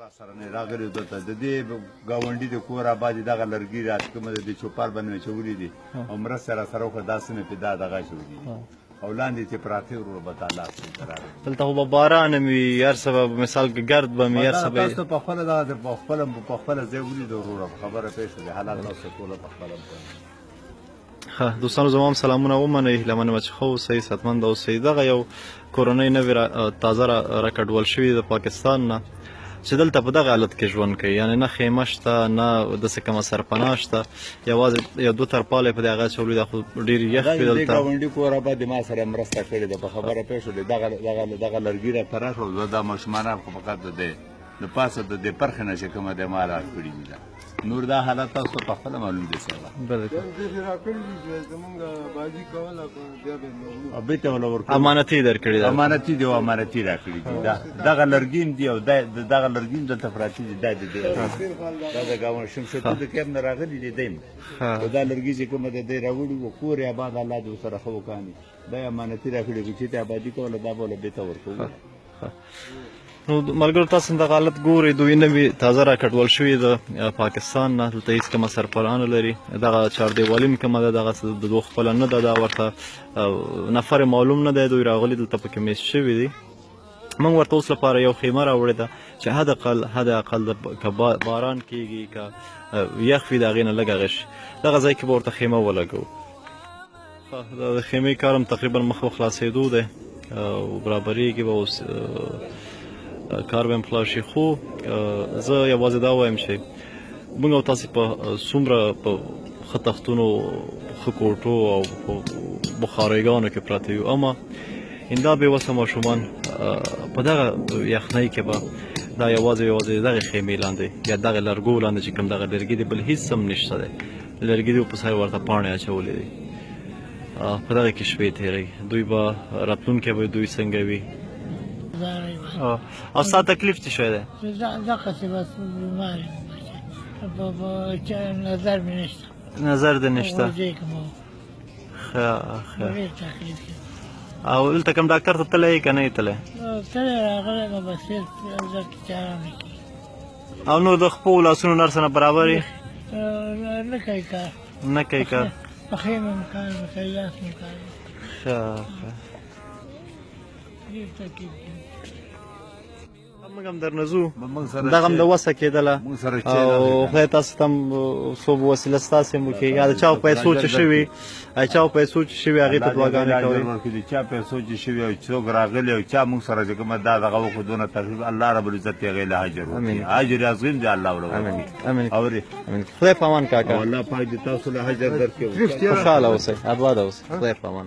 راسره نه راغلی دلته د دې ګاونډي د کور آبادي دغه لرګي راته کومه د چوپال باندې مې چولي دي او مرسته راسره وکړه داسې مې په دغه شولي دي او لاندې چې پراته ورو به تعالی دلته خو به باران وي هر څه به مثال کې ګرد به وي هر څه به تاسو په خپله دغه په خپله ځای ولیدو وروره خبره پېښ شوې حالات تاسو ټوله په خپله ها دوستانو زما هم سلامونه ومنئ هیله منم چې ښه اوسئ صحتمند اوسئ دغه یو کورنۍ نوې تازه راکډول شوې د پاکستان نه چې دلته په دغه حالت کې ژوند کوي یعنې نه خیمه شته نه داسې کومه سرپناه شته یوازې یو دوه ترپاله یې په دې هغه اچولي دا خو ډېر یخ وي دلته ګاونډي کور آباد ما سره مرسته کړې ده په خبره پېښ شولې دغه لرګي راته راکړل زه دا ماشومانه خو فقط د پاسه د دې پرخې نه چې کومه د ما راکړي دي نور دا حالت تاسو په خپله معلوم دي صاحب امانتي درکړي ده امانتي دي او امانتي راکړي دي دغه لرګین دي او دغه لرګین دلته پراته دي دا د ګاونډ شمشتو د کېم نه راغلي دي دیم او دا لرګي چې کومه د دې راوړي و کور یې آباد الله دې ورسره ښه وکړي دا امانتي راکړي چې ته آبادي کوله دا به له بېرته ورکوو نو ملګرو تاسو دغه حالت ګورئ دوی نوي تازه راکډول شوي د پاکستان نه دلته هېڅ کومه سرپناه نه لري دغه چاردیوالي هم کومه ده دغسې د دوی خپله نه ده دا ورته نفر معلوم نه دی دوی راغلي دلته پکې میس شوي دي موږ ورته اوس لپاره یو خیمه راوړې ده چې حد اقل که باران کېږي که یخ وي د هغې نه لږ هغه شي دغه ځای کې به ورته خیمه ولګوو د خیمې کار هم تقریبا مخ په خلاصېدو دی او برابرېږي به اوس کار به هم خلاص شي خو زه یوازې دا وایم چې موږ او تاسې په څومره په ښه تختونو ښه کوټو او په بخاریګانو کې پراته یو اما همدا بېوسه ماشومان په دغه یخنۍ کې به دا یوازې دغې خیمې لاندې یا دغې لرګو لاندې چې کوم دغه لرګي دي بل هېڅ هم نشته دی لرګي دي په سر ورته پاڼې اچولې دي په دغه کې شپې تېروي دوی به راتلونکی به دوی څنګه وي او ستا تکلیف څه شوی دی؟ دغسې بس بیمار یم نظر مې نشته نظر دې نشته ورځې کوم ډېر تکلیف یم او دلته کوم ډاکټر ته تللی یې که نه یې تللی؟ تللی راغلی نو بس هېڅ دلته چاره نه کوي او نور د خپلو لاسونو نر سره برابر یې؟ نه کوي کار نه کوي کار پښې مې هم کار نه کوي لاس مې کار نه ښه ډېر تکلیف یم موږ هم درنه ځو دغه هم د وسه کېدله او خدای تاسو ته هم څو وسیله ستاسې هم وکړي یا د چا په پیسو چې شوي چا په پیسو چې شوي هغې ته دعاګانې کوئ د چا پیسو چې شوي او څوک راغلي او چا موږ سره چې کومه دا دغه وکړو دونه تکلیف الله رب العزت یې هغې له اجر وکړي اجر عظیم دی الله امین اورې خدای په امان کاکا الله پاک دې تاسو له اجر درکړي خوشحاله اوسئ اباد اوسئ خدای په امان